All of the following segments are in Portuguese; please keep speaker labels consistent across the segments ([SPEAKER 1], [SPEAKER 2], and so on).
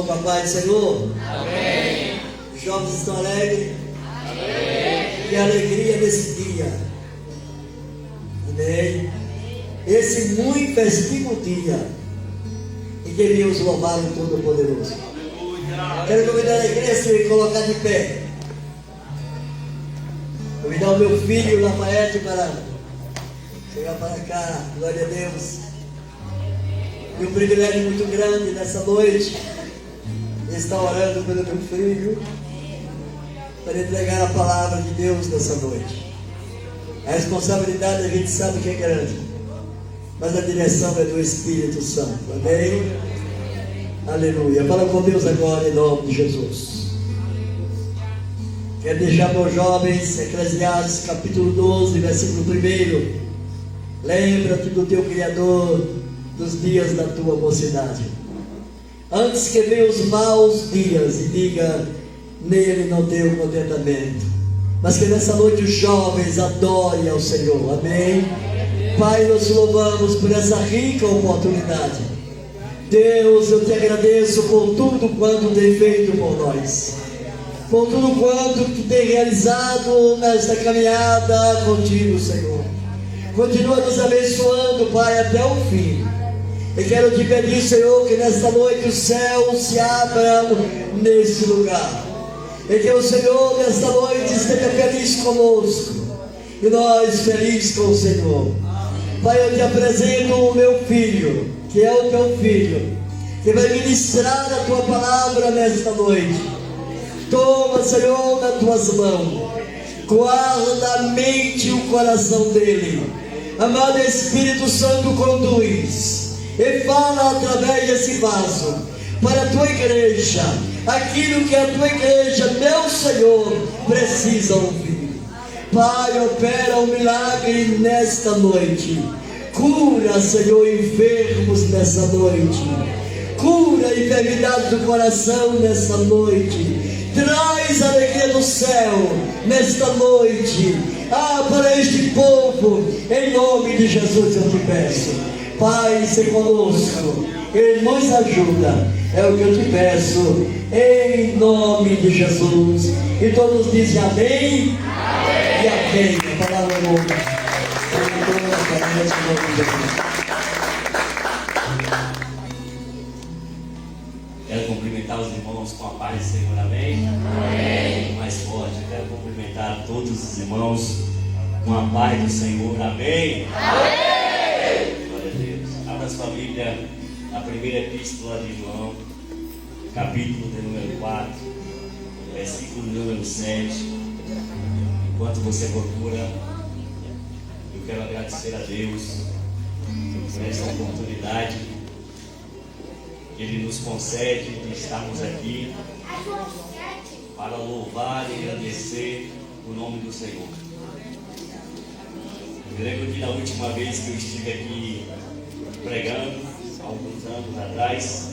[SPEAKER 1] Papai do Senhor. Amém. Os jovens estão alegres? Amém. Que alegria nesse dia. Amém. Esse muito festivo dia em que viemos louvar o Todo-Poderoso. Quero convidar a igreja a se colocar de pé. Convidar o meu filho Lafayette para chegar para cá. Glória a Deus. E um privilégio muito grande nessa noite estar orando pelo meu filho para entregar a palavra de Deus nessa noite. A responsabilidade a gente sabe que é grande, mas a direção é do Espírito Santo. Amém? Aleluia. Fala com Deus agora em nome de Jesus. Quero deixar para os jovens Eclesiastes capítulo 12, versículo 1. Lembra-te do teu Criador dos dias da tua mocidade, antes que venham os maus dias, e diga: nele não tenho contentamento. Mas que nessa noite os jovens adorem ao Senhor. Amém? Pai, nós louvamos por essa rica oportunidade. Deus, eu te agradeço por tudo quanto tem feito por nós, por tudo quanto tu tem realizado nesta caminhada contigo, Senhor. Continua nos abençoando, Pai, até o fim. E quero te pedir, Senhor, que nesta noite os céus se abram nesse lugar. E que o Senhor nesta noite esteja feliz conosco, e nós felizes com o Senhor. Pai, eu te apresento o meu filho, que é o teu filho, que vai ministrar a tua palavra nesta noite. Toma, Senhor, nas tuas mãos, guarda a mente e o coração dele. Amado Espírito Santo, conduz e fala através desse vaso para a tua igreja aquilo que a tua igreja, meu Senhor, precisa ouvir. Pai, opera um milagre nesta noite. Cura, Senhor, enfermos nessa noite. Cura a enfermidade do coração nessa noite. Traz a alegria do céu nesta noite. Para este povo, em nome de Jesus eu te peço. Pai, se conosco, Ele nos ajuda, é o que eu te peço, em nome de Jesus. E todos dizem amém, amém. E amém. A palavra é boa.
[SPEAKER 2] Quero cumprimentar os irmãos com a paz do Senhor, amém? Amém. Mais forte, quero cumprimentar todos os irmãos com a paz do Senhor, amém? Amém. Glória a Deus. Abra sua Bíblia, a primeira epístola de João, capítulo de número 4, versículo número 7. Enquanto você procura, eu quero agradecer a Deus por essa oportunidade que Ele nos concede de estarmos aqui para louvar e agradecer o nome do Senhor. Eu lembro que na última vez que eu estive aqui pregando, alguns anos atrás,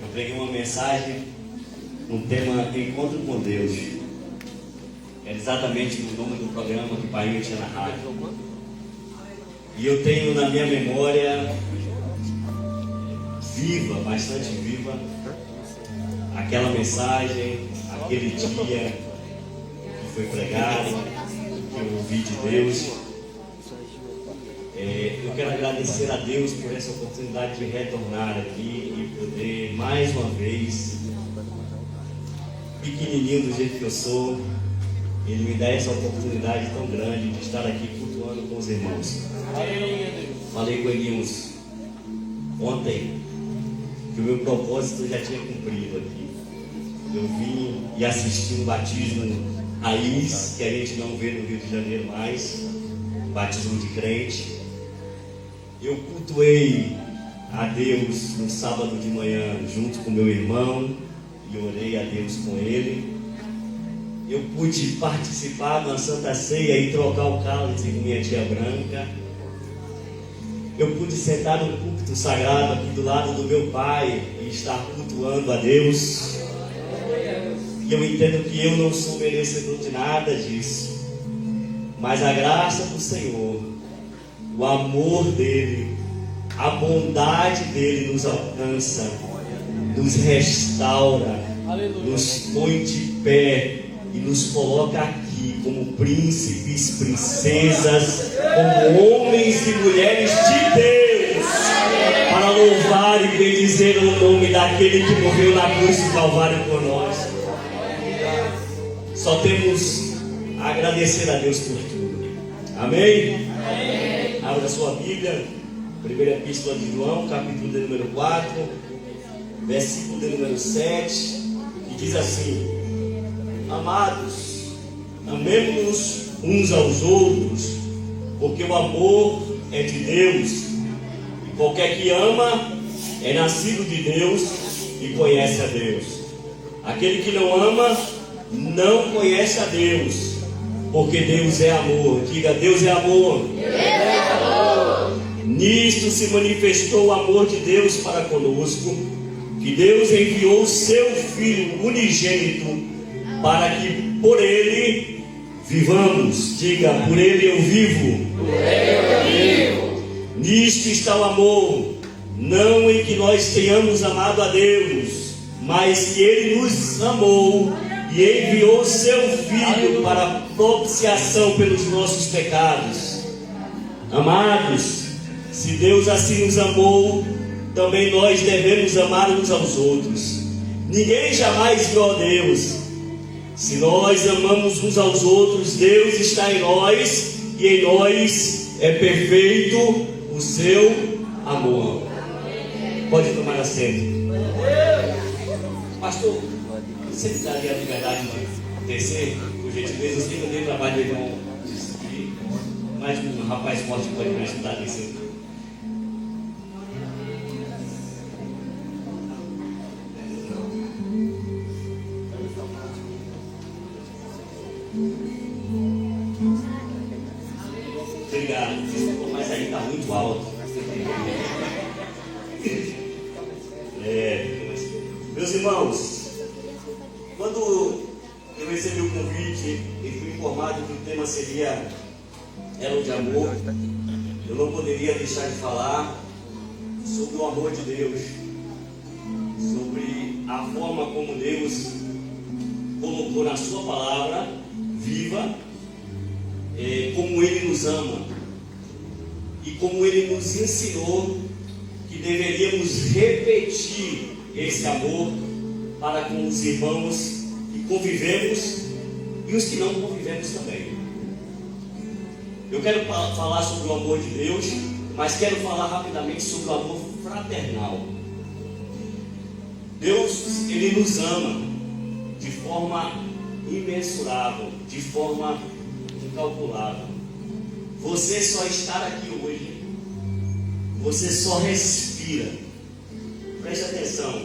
[SPEAKER 2] eu preguei uma mensagem no tema Encontro com Deus. Era exatamente o nome do programa que o pai tinha na rádio. E eu tenho na minha memória viva, bastante viva, aquela mensagem, aquele dia que foi pregado, que eu ouvi de Deus. Eu quero agradecer a Deus por essa oportunidade de retornar aqui e poder mais uma vez, pequenininho do jeito que eu sou, Ele me dá essa oportunidade tão grande de estar aqui cultuando com os irmãos. Falei com eles ontem que o meu propósito eu já tinha cumprido aqui. Eu vim e assisti um batismo raiz, que a gente não vê no Rio de Janeiro mais, batismo de crente. Eu cultuei a Deus no sábado de manhã junto com meu irmão e orei a Deus com ele. Eu pude participar da Santa Ceia e trocar o cálice com minha tia Branca. Eu pude sentar no púlpito sagrado aqui do lado do meu pai e estar cultuando a Deus. E eu entendo que eu não sou merecedor de nada disso, mas a graça do Senhor, o amor dele, a bondade dele nos alcança, nos restaura,
[SPEAKER 3] Aleluia.
[SPEAKER 2] nos põe de pé e nos coloca aqui como príncipes, princesas, como homens e mulheres de Deus, para louvar e bendizer o nome daquele que morreu na cruz do Calvário por nós. Só temos a agradecer a Deus por tudo. Amém? Abra sua Bíblia, primeira epístola de João, capítulo de número 4, versículo de número 7, que diz assim: amados, amemos-nos uns aos outros, porque o amor é de Deus, e qualquer que ama é nascido de Deus e conhece a Deus. Aquele que não ama não conhece a Deus, porque Deus é amor. Diga: Deus é amor.
[SPEAKER 3] Deus é amor.
[SPEAKER 2] Nisto se manifestou o amor de Deus para conosco, que Deus enviou o seu Filho unigênito, para que por ele vivamos. Diga: por ele eu vivo.
[SPEAKER 3] Por ele eu vivo.
[SPEAKER 2] Nisto está o amor, não em que nós tenhamos amado a Deus, mas que ele nos amou e enviou seu Filho para propiciação pelos nossos pecados. Amados, se Deus assim nos amou, também nós devemos amar uns aos outros. Ninguém jamais viu a Deus. Se nós amamos uns aos outros, Deus está em nós e em nós é perfeito o seu amor. Pode tomar assento. Pastor, você me daria a liberdade de descer, por gentileza? Eu sei que eu dei trabalho de irmão, mas um rapaz forte pode me ajudar nisso. Obrigado, mas aí está muito alto. Meus irmãos, quando eu recebi o convite e fui informado que o tema seria Elo de Amor, eu não poderia deixar de falar sobre o amor de Deus, sobre a forma como Deus colocou na sua palavra viva, como Ele nos ama e como Ele nos ensinou que deveríamos repetir esse amor para com os irmãos que convivemos e os que não convivemos também. Eu quero falar sobre o amor de Deus, mas quero falar rapidamente sobre o amor fraternal. Deus, Ele nos ama de forma imensurável, de forma incalculável. Você só estar aqui hoje, você só respira. Preste atenção.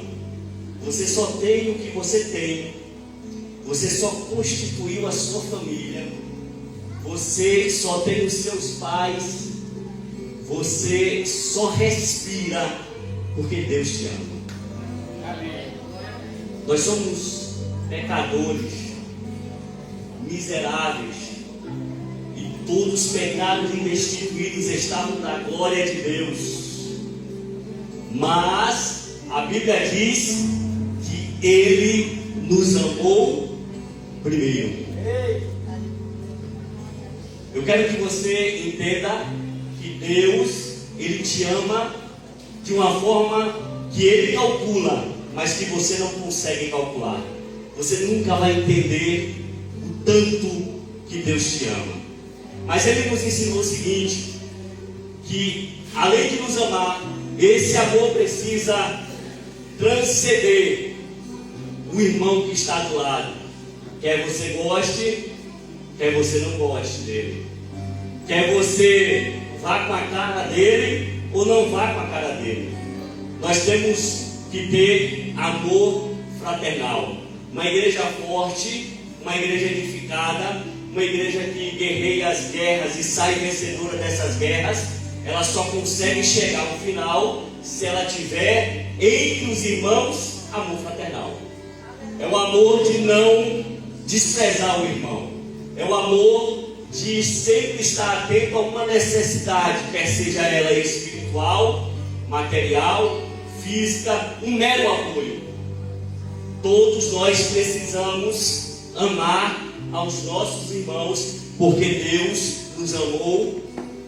[SPEAKER 2] Você só tem o que você tem. Você só constituiu a sua família. Você só tem os seus pais. Você só respira porque Deus te ama.
[SPEAKER 3] Amém.
[SPEAKER 2] Nós somos pecadores, miseráveis, e todos os pecados e destituídos estavam da glória de Deus. Mas a Bíblia diz que Ele nos amou primeiro. Eu quero que você entenda que Deus, Ele te ama de uma forma que Ele calcula, mas que você não consegue calcular. Você nunca vai entender o tanto que Deus te ama. Mas Ele nos ensinou o seguinte, que além de nos amar, esse amor precisa transcender o irmão que está do lado. Quer você goste, quer você não goste dele. Quer você vá com a cara dele ou não vá com a cara dele. Nós temos que ter amor fraternal. Uma igreja forte, uma igreja edificada, uma igreja que guerreia as guerras e sai vencedora dessas guerras, ela só consegue chegar ao final se ela tiver entre os irmãos amor fraternal. É o amor de não desprezar o irmão. É o amor de sempre estar atento a uma necessidade, quer seja ela espiritual, material, física, um mero apoio. todos nós precisamos amar aos nossos irmãos, porque Deus nos amou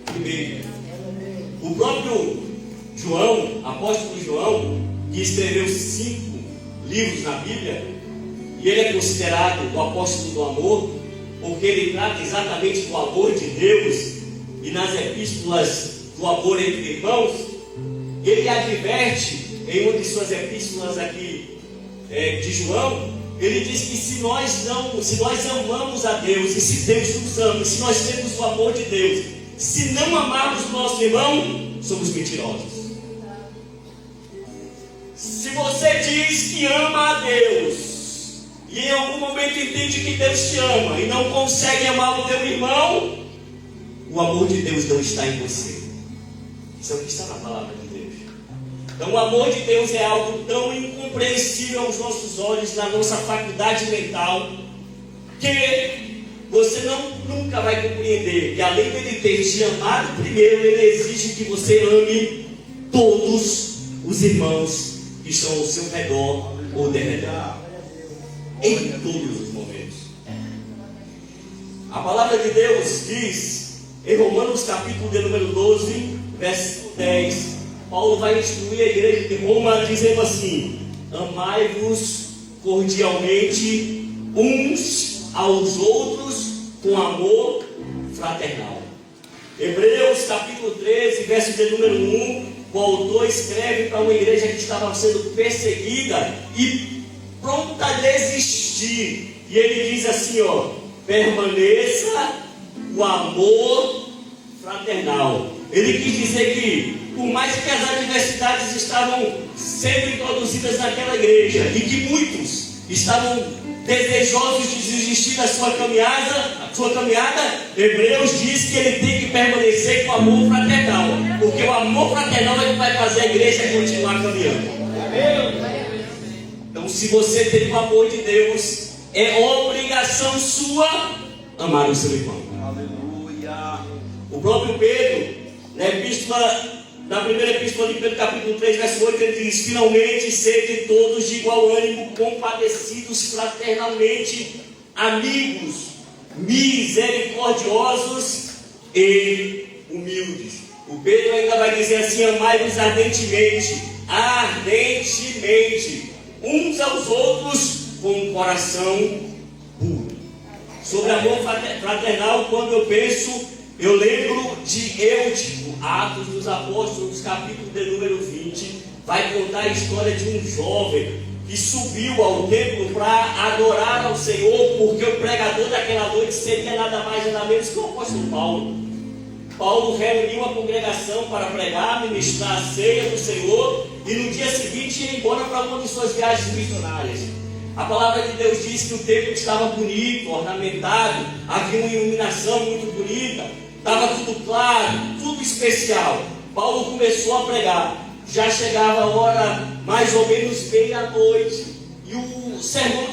[SPEAKER 2] primeiro. O próprio João, apóstolo João, que escreveu 5 livros na Bíblia, e ele é considerado o apóstolo do amor, porque ele trata exatamente do amor de Deus, e nas epístolas do amor entre irmãos, ele adverte em uma de suas epístolas aqui de João, ele diz que se nós amamos a Deus, e se Deus nos ama, se nós temos o amor de Deus, se não amarmos o nosso irmão, somos mentirosos. Se você diz que ama a Deus, e em algum momento entende que Deus te ama, e não consegue amar o teu irmão, o amor de Deus não está em você. Isso é o que está na palavra de Deus. Então o amor de Deus é algo tão incompreensível aos nossos olhos, na nossa faculdade mental, que você nunca vai compreender que além dele ter te amado primeiro, ele exige que você ame todos os irmãos que estão ao seu redor ou derredor, em todos os momentos. A palavra de Deus diz em Romanos capítulo de número 12, verso 10, Paulo vai instruir a igreja de Roma dizendo assim: amai-vos cordialmente uns aos outros com amor fraternal. Hebreus capítulo 13, verso de número 1, o autor escreve para uma igreja que estava sendo perseguida e pronta a desistir, e ele diz assim, permaneça o amor fraternal. Ele quis dizer que, por mais que as adversidades estavam sendo introduzidas naquela igreja, e que muitos estavam desejosos de desistir da sua caminhada, Hebreus diz que ele tem que permanecer com o amor fraternal, porque o amor fraternal é que vai fazer a igreja continuar caminhando. Então, se você tem o amor de Deus, é obrigação sua amar o seu irmão. Aleluia. O próprio Pedro, na primeira epístola de Pedro, capítulo 3, verso 8, ele diz: finalmente, sede todos de igual ânimo, compadecidos fraternalmente, amigos, misericordiosos e humildes. O Pedro ainda vai dizer assim: amai-vos ardentemente, uns aos outros com um coração puro. Sobre amor fraternal, quando eu penso, eu lembro de Eutico, Atos dos Apóstolos, capítulo de número 20, vai contar a história de um jovem que subiu ao templo para adorar ao Senhor, porque o pregador daquela noite seria nada mais nada menos que o apóstolo Paulo. Paulo reuniu a congregação para pregar, ministrar a ceia do Senhor, e no dia seguinte ia embora para uma de suas viagens missionárias. A palavra de Deus diz que o templo estava bonito, ornamentado, havia uma iluminação muito bonita, estava tudo claro, tudo especial. Paulo começou a pregar. Já chegava a hora mais ou menos meia-noite, e o sermão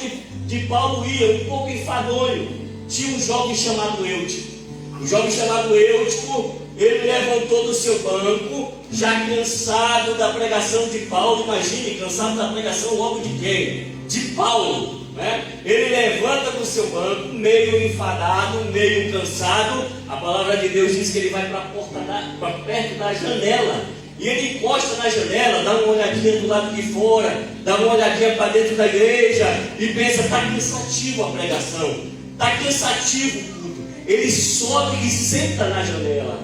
[SPEAKER 2] de Paulo ia um pouco enfadonho. Tinha um jovem chamado Eutico. O jovem chamado Eutico, ele levantou do seu banco, já cansado da pregação de Paulo. Imagine, cansado da pregação logo de quem? De Paulo, né? Ele levanta do seu banco, meio enfadado, meio cansado. A palavra de Deus diz que ele vai para perto da janela, e ele encosta na janela, dá uma olhadinha do lado de fora, dá uma olhadinha para dentro da igreja e pensa: está cansativo a pregação, está cansativo tudo. Ele sobe e senta na janela.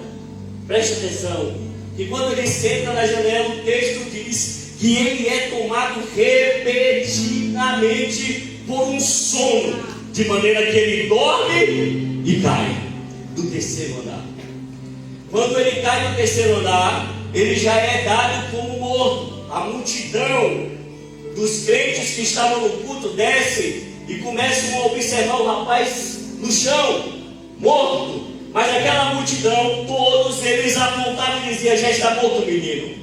[SPEAKER 2] Preste atenção, que quando ele senta na janela, o texto diz que ele é tomado repetidamente por um sono, de maneira que ele dorme e cai do terceiro andar. Quando ele cai do terceiro andar, ele já é dado como morto. A multidão dos crentes que estavam no culto desce e começam a observar o rapaz no chão, morto. Mas aquela multidão, todos eles apontavam e diziam: já está morto o menino,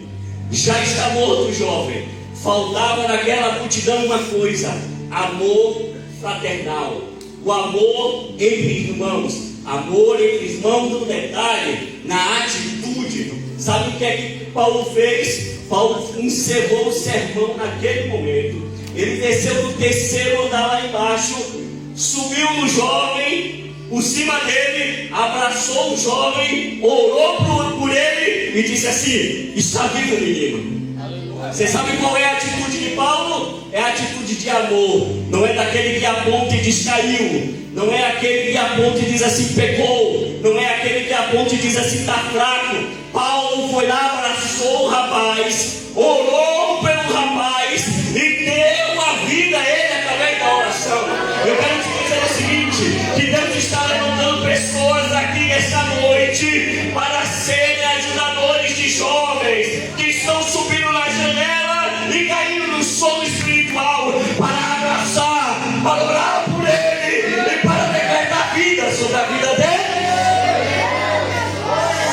[SPEAKER 2] já está morto o jovem. Faltava naquela multidão uma coisa: amor fraternal, o amor entre irmãos. Amor entre irmãos no detalhe, na atitude. Sabe o que é que Paulo fez? Paulo encerrou o sermão naquele momento. Ele desceu do terceiro andar lá embaixo, subiu no jovem, por cima dele, abraçou o jovem, orou por ele e disse assim: está vivo, menino. Você sabe qual é a atitude de Paulo? É a atitude de amor. Não é daquele que aponta e diz caiu. Não é aquele que aponta e diz assim pecou. Não é aquele que aponta e diz assim está fraco. Paulo foi lá, abraçou o rapaz, orou pelo rapaz e deu a vida a ele através da oração. Eu quero te dizer o seguinte: que Deus está levantando pessoas aqui esta noite para serem ajudadores de jovens que estão subindo na janela e caindo no sono espiritual, para abraçar, para orar por ele e para decretar vida sobre a vida dele.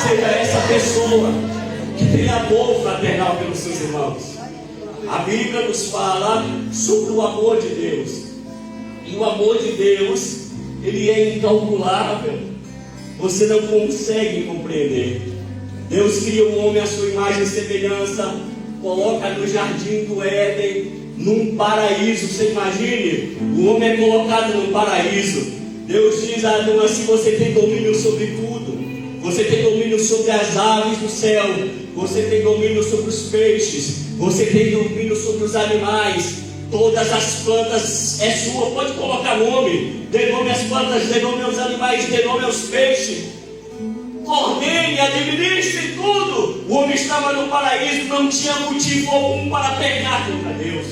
[SPEAKER 2] Seja essa pessoa que tem amor fraternal pelos seus irmãos. A Bíblia nos fala sobre o amor de Deus. E o amor de Deus, ele é incalculável. Você não consegue compreender. Deus cria o homem à sua imagem e semelhança, coloca no jardim do Éden, num paraíso. Você imagine, o homem é colocado num paraíso. Deus diz a Adão assim: você tem domínio sobre tudo. Você tem domínio sobre as aves do céu. Você tem domínio sobre os peixes. Você tem domínio sobre os animais. Todas as plantas é sua. Pode colocar nome. Dê nome às plantas, dê nome aos animais, dê nome aos peixes. Ordene, administre tudo. O homem estava no paraíso, não tinha motivo algum para pecar contra Deus.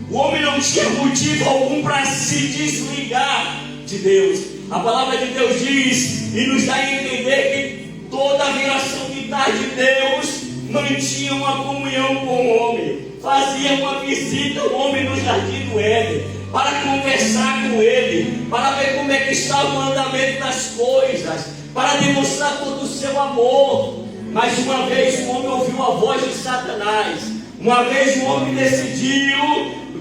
[SPEAKER 2] O homem não tinha motivo algum para se desligar de Deus. A palavra de Deus diz e nos dá a entender que toda a veracidade de Deus mantinha uma comunhão com o homem, fazia uma visita ao homem no jardim do Éden, para conversar com ele, para ver como é que está o andamento das coisas, para demonstrar todo o seu amor. Mas uma vez o homem ouviu a voz de Satanás, uma vez o homem decidiu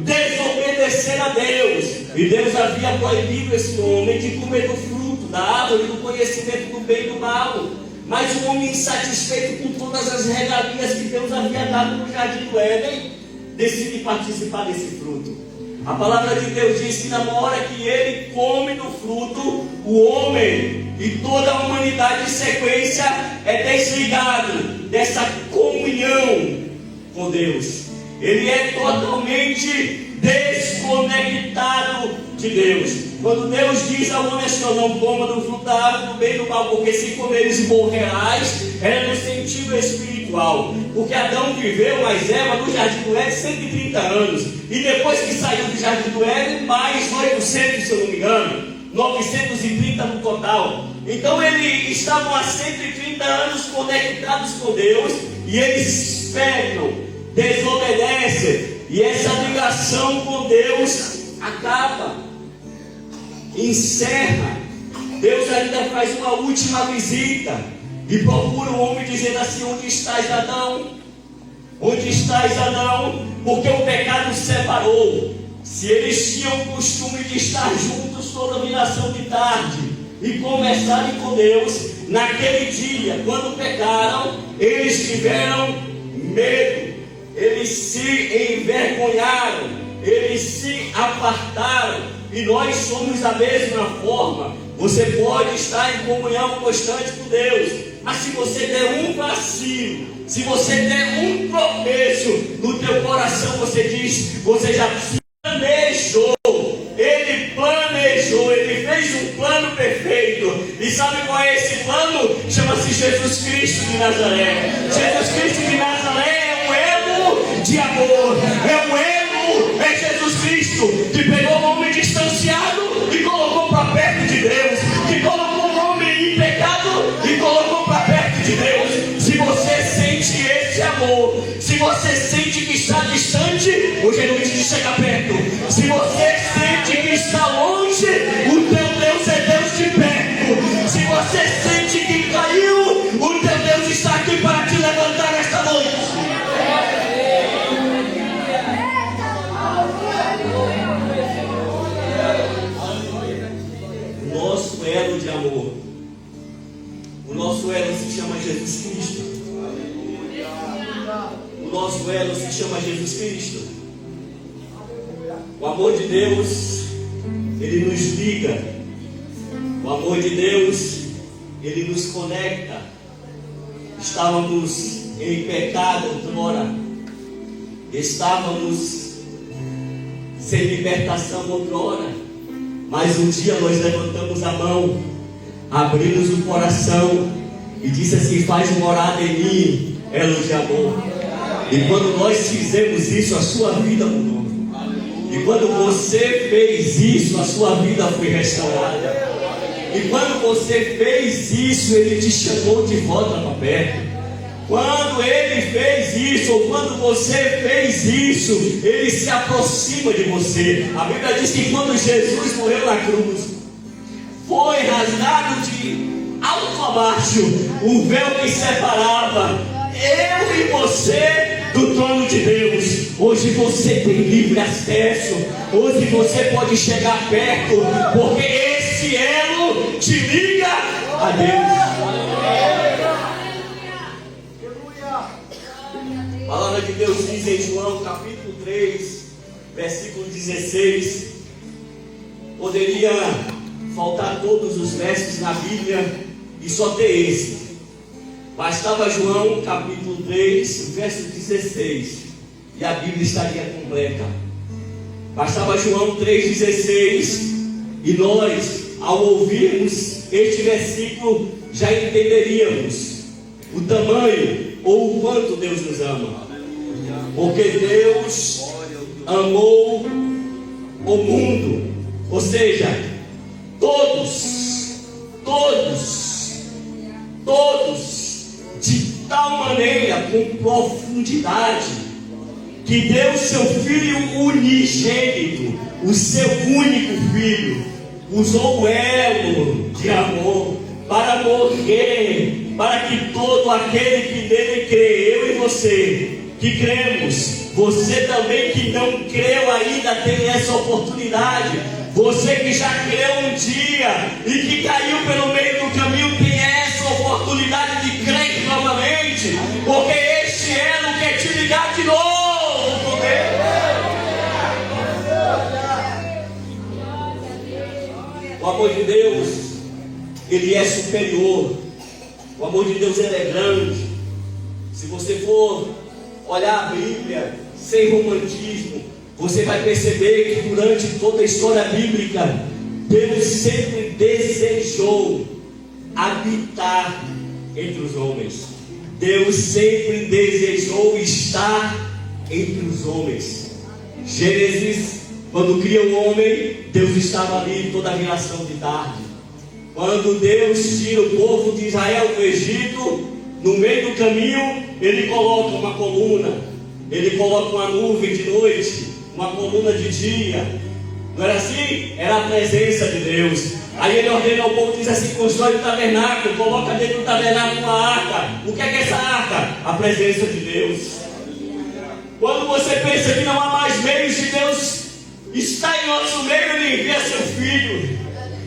[SPEAKER 2] desobedecer a Deus, e Deus havia proibido esse homem de comer do fruto da árvore do conhecimento do bem e do mal. Mas o homem, insatisfeito com todas as regalias que Deus havia dado no jardim do Éden, decide participar desse fruto. A palavra de Deus diz que na hora que ele come do fruto, o homem e toda a humanidade em sequência é desligado dessa comunhão com Deus. Ele é totalmente desconectado de Deus. Quando Deus diz ao homem assim: não coma do fruto da árvore do bem e do mal, porque se comeres morrerás, é no sentido espiritual. Porque Adão viveu, mais Eva, no jardim do Éden 130 anos. E depois que saiu do jardim do Éden, mais 800, se eu não me engano, 930 no total. Então eles estavam há 130 anos conectados com Deus, e eles pecam, desobedecem, e essa ligação com Deus acaba, encerra. Deus ainda faz uma última visita e procura o homem, dizendo assim: onde estás, Adão? Onde estás, Adão? Porque o pecado separou. Se eles tinham o costume de estar juntos toda a viração de tarde e conversarem com Deus, naquele dia, quando pecaram, eles tiveram medo, eles se envergonharam, eles se apartaram. E nós somos da mesma forma. Você pode estar em comunhão constante com Deus, mas se você der um vacilo, se você der um tropeço no teu coração, você diz: você já planejou. Ele planejou, ele fez um plano perfeito. E sabe qual é esse plano? Chama-se Jesus Cristo de Nazaré. Jesus Cristo de Nazaré é um elo de amor, é um elo, é Jesus Cristo que pegou o homem distanciado e colocou para perto de Deus, que colocou o homem em pecado e colocou para perto de Deus. Se você sente esse amor, se você sente que está distante, hoje é noite de chegar perto. Se você sente que está longe, o teu Deus é Deus de perto. Se você sente que caiu, o teu Deus está aqui para te levantar esta noite. Nosso elo de amor, o nosso elo se chama Jesus Cristo. O nosso elo se chama Jesus Cristo. amor de Deus, ele nos liga. O amor de Deus, ele nos conecta. Estávamos em pecado outrora, estávamos sem libertação outrora, mas um dia nós levantamos a mão, abrimos o coração e disse assim: faz morada em mim, elo de amor. E quando nós fizemos isso, a sua vida mudou. E quando você fez isso, a sua vida foi restaurada. E quando você fez isso, ele te chamou de volta para perto. Quando ele fez isso, ou quando você fez isso, ele se aproxima de você. A Bíblia diz que quando Jesus morreu na cruz, foi rasgado de alto a baixo o véu que separava eu e você do trono de Deus. Hoje você tem livre acesso. Hoje você pode chegar perto, porque esse elo te liga a Deus. A palavra de Deus diz em João capítulo 3, versículo 16. Poderia faltar todos os versos na Bíblia e só ter esse. Bastava João capítulo 3, verso 16, e a Bíblia estaria completa. Bastava João 3,16, e nós, ao ouvirmos este versículo, já entenderíamos o tamanho ou o quanto Deus nos ama. Porque Deus amou o mundo, ou seja, todos, de tal maneira, com profundidade, que deu seu Filho unigênito, o seu único Filho, usou o elo de amor para morrer, para que todo aquele que nele crê, eu e você, que cremos, você também que não creu ainda tem essa oportunidade. Você que já creu um dia e que caiu pelo meio do caminho tem essa oportunidade de crer novamente, porque este elo quer te ligar de novo com Deus. O amor de Deus, ele é superior. O amor de Deus, ele é grande. Se você for olhar a Bíblia sem romantismo, você vai perceber que durante toda a história bíblica, Deus sempre desejou habitar entre os homens. Deus sempre desejou estar entre os homens. Gênesis, quando cria o homem, Deus estava ali toda a geração de tarde. Quando Deus tira o povo de Israel do Egito, no meio do caminho, ele coloca uma coluna, ele coloca uma nuvem de noite, uma coluna de dia. Não era assim? Era a presença de Deus. Aí ele ordena ao povo, diz assim: constrói o tabernáculo, coloca dentro do tabernáculo uma arca. O que é essa arca? A presença de Deus. Quando você pensa que não há mais meios de Deus estar em nosso meio, ele envia seu Filho.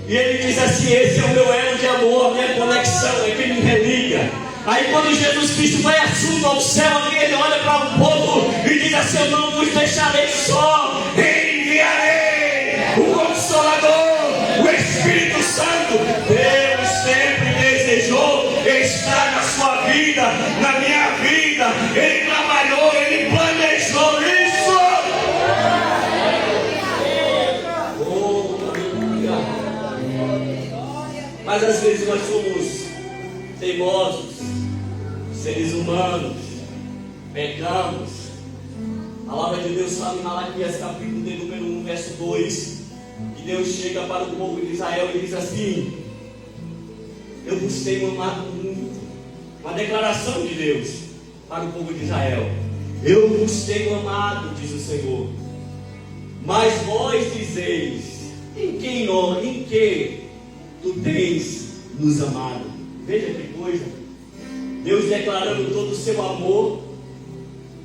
[SPEAKER 2] E ele diz assim: esse é o meu elo de amor, a minha conexão, é quem me religa. Aí quando Jesus Cristo vai assunto ao céu, ele olha para o povo e diz assim: eu não vos deixarei só, enviarei o Consolador, o Espírito Santo. Deus sempre desejou estar na sua vida, na minha vida. Ele trabalhou, ele planejou isso. Oh, aleluia. Mas às vezes nós somos teimosos, seres humanos, pecamos. A palavra de Deus fala em Malaquias capítulo de número 1, verso 2, que Deus chega para o povo de Israel e diz assim: eu vos tenho amado muito. Uma declaração de Deus para o povo de Israel: eu vos tenho amado, diz o Senhor, mas vós dizeis: em que tu tens nos amado? Veja que coisa. Deus declarando todo o seu amor,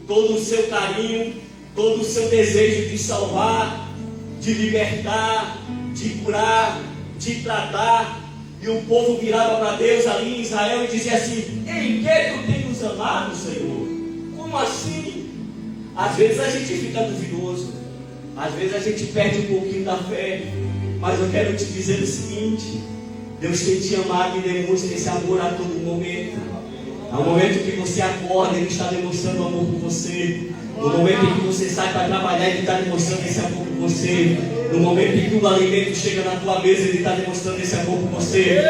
[SPEAKER 2] todo o seu carinho, todo o seu desejo de salvar, de libertar, de curar, de tratar. E o povo virava para Deus ali em Israel e dizia assim: em que tu tens nos amado, Senhor? Como assim? Às vezes a gente fica duvidoso. Às vezes a gente perde um pouquinho da fé, mas eu quero te dizer o seguinte: Deus tem te amado e demonstra esse amor a todo momento. No momento que você acorda, Ele está demonstrando amor por você. No momento em que você sai para trabalhar, Ele está demonstrando esse amor por você. No momento em que o alimento chega na tua mesa, Ele está demonstrando esse amor por você.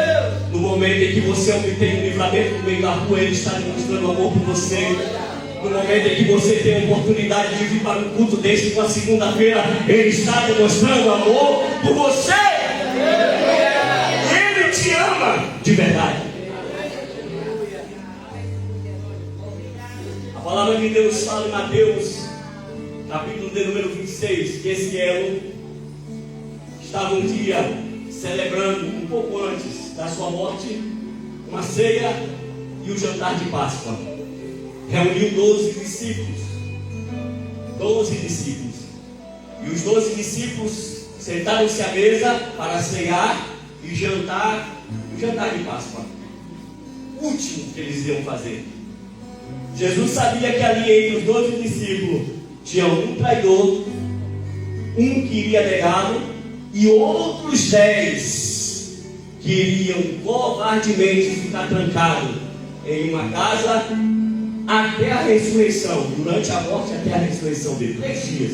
[SPEAKER 2] No momento em que você obtém um livramento no meio da rua, Ele está demonstrando amor por você. No momento em que você tem a oportunidade de vir para um culto deste com a segunda-feira, Ele está demonstrando amor por você. Ele te ama de verdade. A palavra de Deus fala em Mateus, capítulo de número 26, que esse elo estava um dia celebrando, um pouco antes da sua morte, uma ceia e o jantar de Páscoa. Reuniu 12 discípulos. 12 discípulos. E os 12 discípulos sentaram-se à mesa para cear e jantar, o jantar de Páscoa. O último que eles iam fazer. Jesus sabia que ali entre os 12 discípulos tinha um traidor, um que iria negá-lo e outros 10 que iriam covardemente ficar trancados em uma casa até a ressurreição, durante a morte até a ressurreição dele. 3 dias,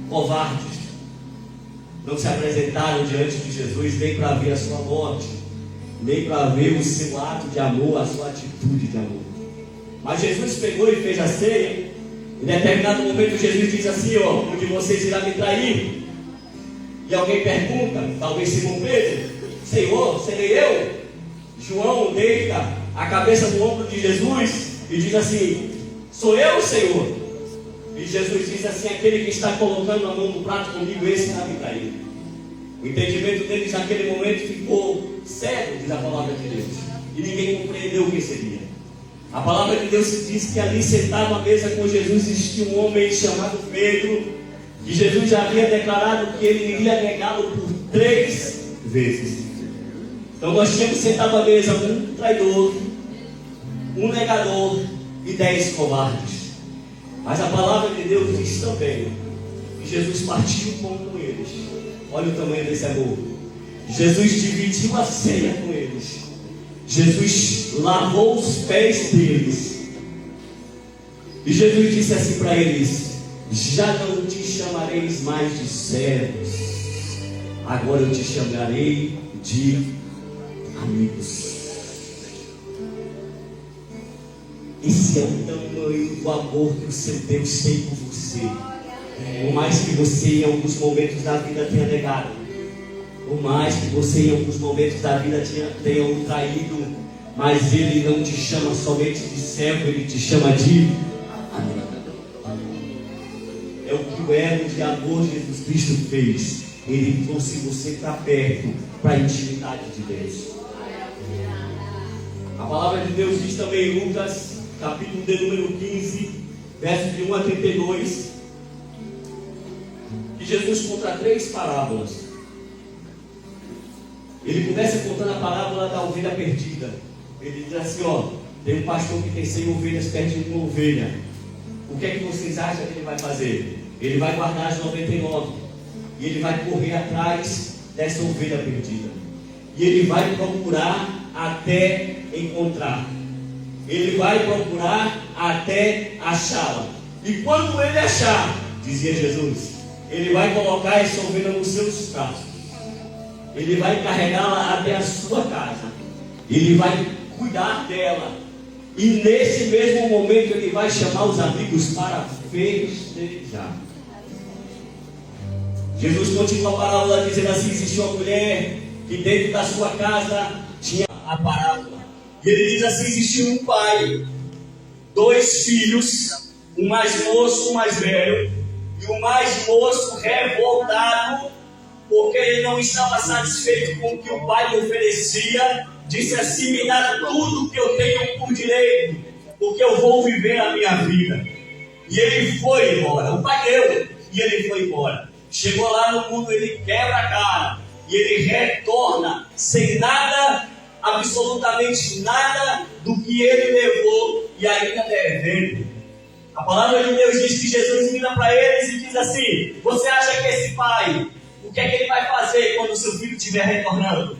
[SPEAKER 2] covardes, não se apresentaram diante de Jesus nem para ver a sua morte, nem para ver o seu ato de amor, a sua atitude de amor. Mas Jesus pegou e fez a ceia. Em determinado momento Jesus diz assim: ó, um de vocês irá me trair. E alguém pergunta, talvez Simão Pedro: Senhor, serei eu? João deita a cabeça no ombro de Jesus e diz assim: sou eu, Senhor? E Jesus diz assim: aquele que está colocando a mão no prato comigo, esse irá me trair. O entendimento deles naquele momento ficou cego, diz a palavra de Deus, e ninguém compreendeu o que seria. A palavra de Deus diz que ali sentado à mesa com Jesus existia um homem chamado Pedro, que Jesus já havia declarado que ele iria negá-lo por 3 vezes. Então nós tínhamos sentado à mesa um traidor, um negador e 10 covardes. Mas a palavra de Deus diz também que Jesus partiu o pão com eles. Olha o tamanho desse amor. Jesus dividiu a ceia com eles. Jesus lavou os pés deles. E Jesus disse assim para eles: já não te chamareis mais de servos, agora eu te chamarei de amigos. Esse é o tamanho do amor que o seu Deus tem por você. Por mais que você em alguns momentos da vida tenha negado, por mais que você em alguns momentos da vida tenha o traído, mas Ele não te chama somente de servo, Ele te chama de amigo. É o que o elo de amor Jesus Cristo fez. Ele trouxe você para perto, para a intimidade de Deus. A palavra de Deus diz também em Lucas, capítulo de número 15, versos de 1 a 32, que Jesus conta 3 parábolas. Ele começa contando a parábola da ovelha perdida. Ele diz assim: ó, tem um pastor que tem 100 ovelhas, perde uma ovelha. O que é que vocês acham que ele vai fazer? Ele vai guardar as 99 e ele vai correr atrás dessa ovelha perdida. E ele vai procurar até encontrar. Ele vai procurar até achá-la. E quando ele achar, dizia Jesus, ele vai colocar essa ovelha nos seus braços. Ele vai carregá-la até a sua casa. Ele vai cuidar dela. E nesse mesmo momento ele vai chamar os amigos para festejar. Jesus continua a parábola dizendo assim: existia uma mulher que dentro da sua casa tinha a parábola. E ele diz assim: existia um pai, 2 filhos, um mais moço, um mais velho. E o mais moço, revoltado, porque ele não estava satisfeito com o que o pai lhe oferecia, disse assim: me dá tudo que eu tenho por direito, porque eu vou viver a minha vida. E ele foi embora. O pai deu, e ele foi embora. Chegou lá no mundo, ele quebra a cara, e ele retorna sem nada, absolutamente nada do que ele levou, e ainda devendo. A palavra de Deus diz que Jesus vira para eles e diz assim: você acha que esse pai, o que é que ele vai fazer quando o seu filho estiver retornando?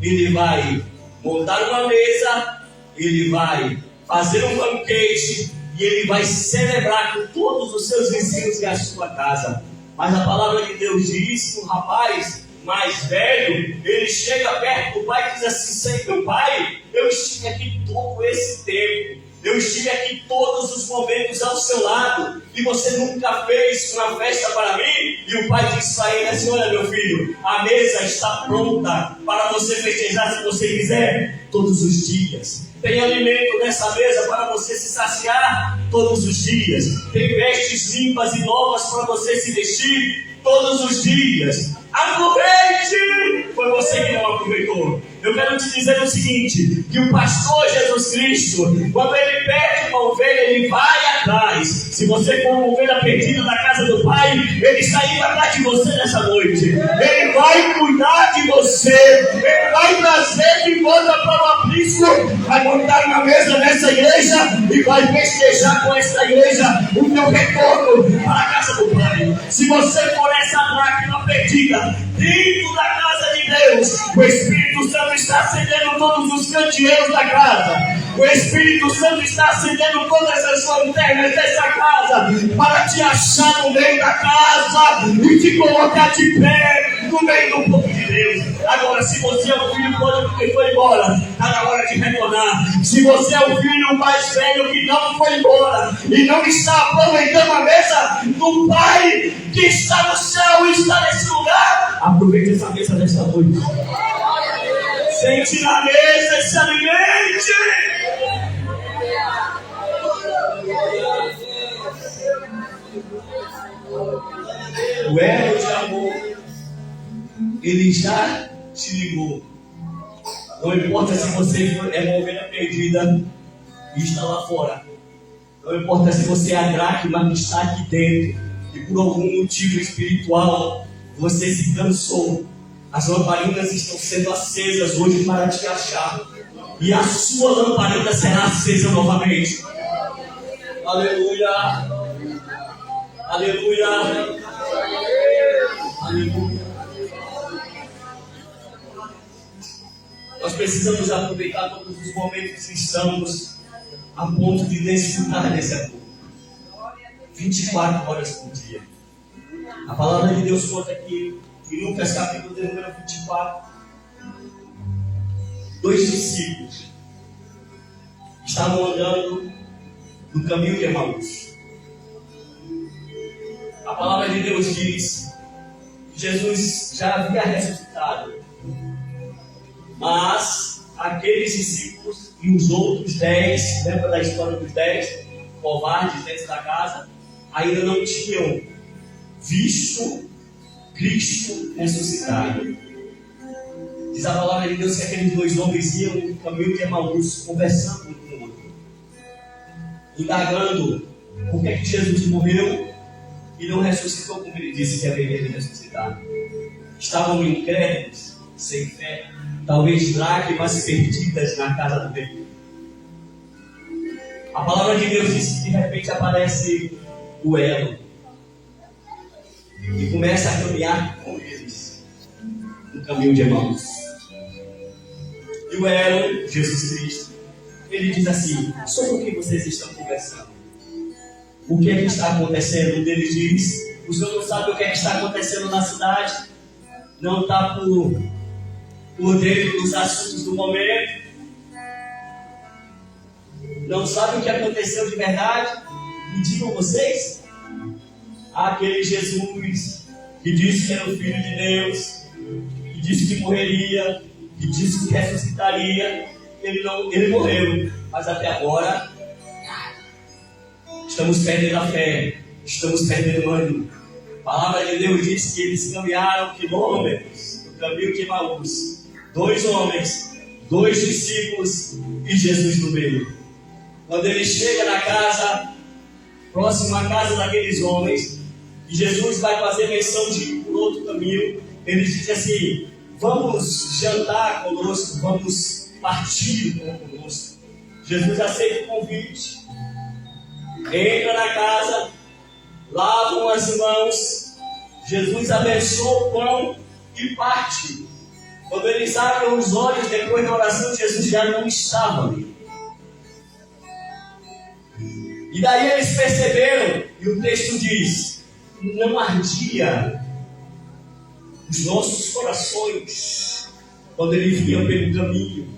[SPEAKER 2] Ele vai montar uma mesa, ele vai fazer um banquete e ele vai celebrar com todos os seus vizinhos e a sua casa. Mas a palavra de Deus diz que o rapaz mais velho, ele chega perto do pai e diz assim: meu pai, eu estive aqui todo esse tempo, eu estive aqui todos os momentos ao seu lado, e você nunca fez uma festa para mim? E o pai disse para ele assim: olha, meu filho, a mesa está pronta para você festejar se você quiser, todos os dias. Tem alimento nessa mesa para você se saciar todos os dias. Tem vestes limpas e novas para você se vestir todos os dias. Aproveite! Foi você que não aproveitou. Eu quero te dizer o seguinte: que o pastor Jesus Cristo, quando ele perde uma ovelha, ele vai atrás. Se você for uma ovelha perdida na casa do Pai, ele está indo atrás de você nessa noite. Ele vai cuidar de você. Ele vai trazer de volta para o aprisco, vai montar uma mesa nessa igreja e vai festejar com essa igreja o teu retorno para a casa do Pai. Se você for essa dracma perdida dentro da casa de Deus, o Espírito Santo está acendendo todos os candeeiros da casa. O Espírito Santo está acendendo todas as lanternas dessa casa para te achar no meio da casa e te colocar de pé no meio do povo de Deus. Agora, se você é um filho pródigo que foi embora, está na hora de retornar. Se você é um filho mais velho que não foi embora e não está aproveitando a mesa do Pai que está no céu e está nesse lugar, aproveite essa mesa desta noite. Sente na mesa e se alimente. O elo de amor, ele já te ligou. Não importa se você é uma ovelha perdida e está lá fora. Não importa se você é a dracma que está aqui dentro e por algum motivo espiritual você se cansou. As lamparinas estão sendo acesas hoje para te achar. E a sua lamparina será acesa novamente. Aleluia. Aleluia. Aleluia. Nós precisamos aproveitar todos os momentos que estamos a ponto de desfrutar desse amor. 24 horas por dia. A palavra de Deus conta aqui em Lucas capítulo de número 24, 2 discípulos estavam andando no caminho de Emaús. A palavra de Deus diz que Jesus já havia ressuscitado, mas aqueles discípulos e os outros 10, lembra da história dos 10 covardes dentro da casa, ainda não tinham visto Cristo ressuscitado. Diz a palavra de Deus que aqueles dois homens iam no caminho de Emaús, conversando um com o outro, indagando por que Jesus morreu e não ressuscitou como ele disse que haveria de ressuscitar. Estavam incrédulos, sem fé, talvez dracmas perdidas na casa do rei. A palavra de Deus diz que de repente aparece o elo e começa a caminhar com eles no caminho de Emaús. E o elo, Jesus Cristo, ele diz assim: sobre o que vocês estão conversando? O que é que está acontecendo? Um deles diz: o senhor não sabe o que é que está acontecendo na cidade? Não está por dentro dos assuntos do momento? Não sabe o que aconteceu de verdade? Me digam vocês. Aquele Jesus que disse que era o Filho de Deus, que disse que morreria, que disse que ressuscitaria, ele morreu, mas até agora estamos perdendo a fé, estamos perdendo o ânimo. A palavra de Deus diz que eles caminharam quilômetros no caminho de Emaús. 2 homens, 2 discípulos e Jesus no meio. Quando ele chega na casa, próximo à casa daqueles homens, e Jesus vai fazer menção de ir por outro caminho, ele diz assim: vamos jantar conosco, vamos partir conosco. Jesus aceita o convite. entra na casa, lavam as mãos, Jesus abençoa o pão e parte. Quando eles abrem os olhos depois da oração, Jesus já não estava ali. E daí eles perceberam, e o texto diz: não ardia os nossos corações quando ele vinha pelo caminho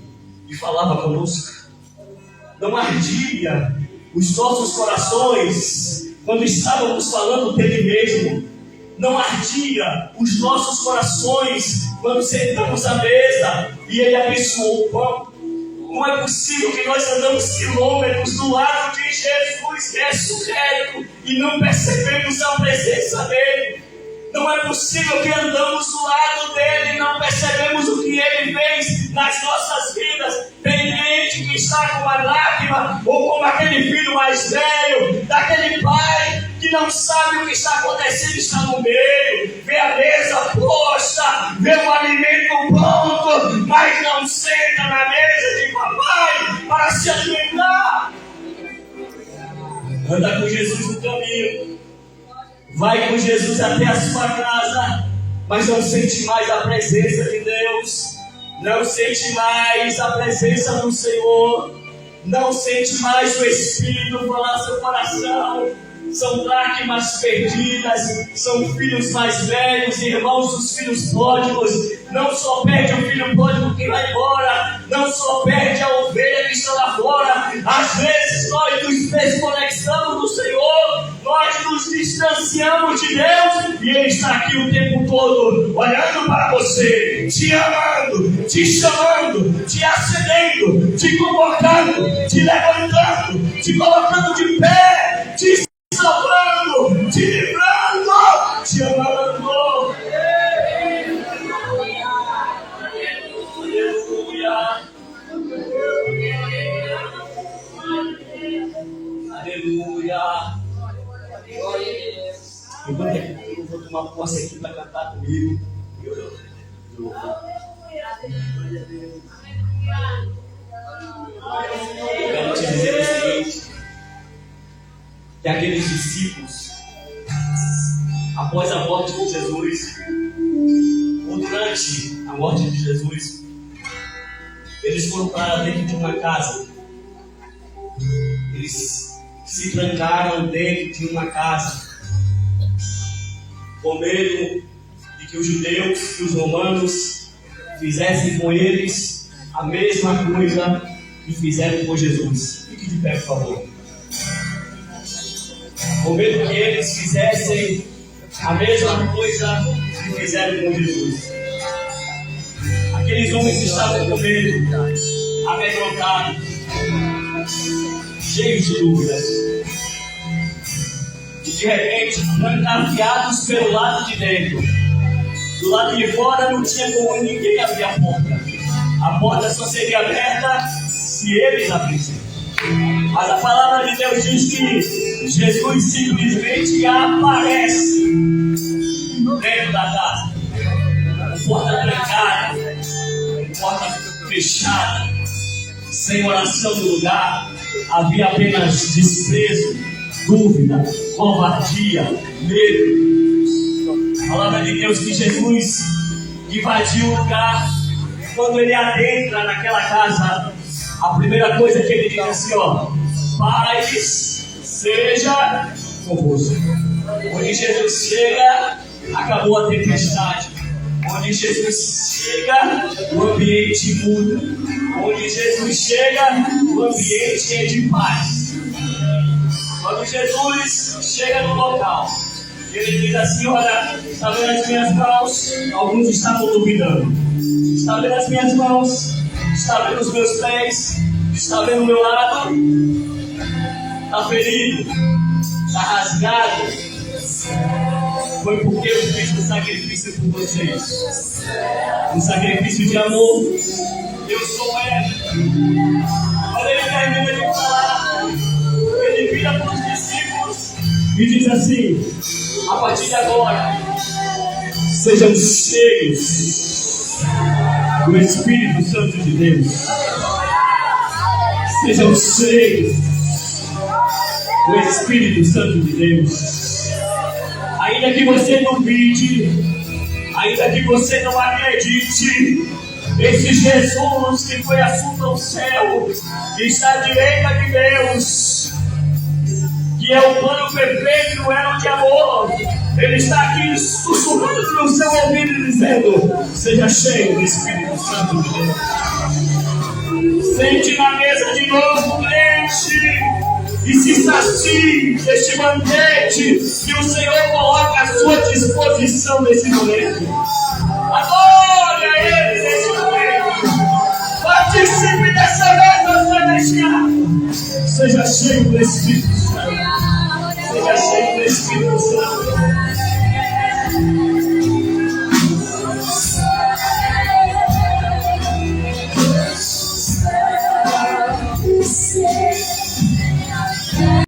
[SPEAKER 2] e falava conosco. Não ardia os nossos corações quando estávamos falando dele mesmo. Não ardia os nossos corações quando sentamos à mesa e ele abençoou o pão. Não é possível que nós andamos quilômetros do lado de Jesus ressurreto e não percebemos a presença dele. Não é possível que andamos do lado dele e não percebemos o que ele fez nas nossas vidas. Tem gente que está com uma lágrima, ou como aquele filho mais velho, daquele pai que não sabe o que está acontecendo, está no meio, vê a mesa posta, vê o alimento pronto, mas não senta na mesa de papai para se alimentar. Anda com Jesus no caminho, vai com Jesus até a sua casa, mas não sente mais a presença de Deus, não sente mais a presença do Senhor, não sente mais o Espírito falar seu coração. São dracmas perdidas, são filhos mais velhos, irmãos dos filhos pródigos. Não só perde o filho pródigo que vai embora, não só perde a ovelha que está lá fora. Às vezes nós nos desconectamos do Senhor, nós nos distanciamos de Deus, e Ele está aqui o tempo todo, olhando para você, te amando, te chamando, te acendendo, te convocando, te levantando, te colocando de pé, te salvando, te livrando, te amando. Aleluia. Eu vou tomar posse aqui para cantar comigo. Eu quero te dizer o seguinte: que aqueles discípulos, após a morte de Jesus, ou durante a morte de Jesus, eles foram para dentro de uma casa. Eles se trancaram dentro de uma casa, com medo de que os judeus e os romanos fizessem com eles a mesma coisa que fizeram com Jesus. Fique de pé, por favor. Com medo que eles fizessem a mesma coisa que fizeram com Jesus. Aqueles homens estavam com medo, amedrontados, cheios de dúvidas. E de repente, trancafiados pelo lado de dentro. Do lado de fora não tinha como ninguém abrir a porta. A porta só seria aberta se eles abrissem. Mas a palavra de Deus diz que Jesus simplesmente aparece dentro da casa. Porta trancada, porta fechada, sem oração no lugar. Havia apenas desprezo, dúvida, covardia, medo. A palavra de Deus que Jesus invadiu o lugar. Quando ele adentra naquela casa, a primeira coisa que ele diz assim, ó: paz seja convosco. Onde Jesus chega, acabou a tempestade. Onde Jesus chega, o ambiente muda. Onde Jesus chega, o ambiente é de paz. Quando Jesus chega no local, ele diz assim: olha, está vendo as minhas mãos? Alguns estavam duvidando. Está vendo as minhas mãos? Está vendo os meus pés? Está vendo o meu lado? Está ferido? Está rasgado? Foi porque eu fiz um sacrifício por vocês. Um sacrifício de amor. Eu sou ele. Quando ele termina de falar, ele vira para os discípulos e diz assim: a partir de agora, sejam cheios do Espírito Santo de Deus. Sejam cheios
[SPEAKER 4] o Espírito Santo de Deus. Ainda que você duvide, ainda que você não acredite, esse Jesus que foi assunto ao céu, que está à direita de Deus, que é o plano perfeito, não é de amor, Ele está aqui sussurrando no seu ouvido e dizendo: seja cheio do Espírito Santo de Deus. Sente na mesa de novo, crente, e se sacie deste banquete que o Senhor coloca à sua disposição nesse momento. Adore a Ele nesse momento. Participe dessa mesa celestial. Seja cheio do Espírito Santo. Seja cheio do Espírito Santo.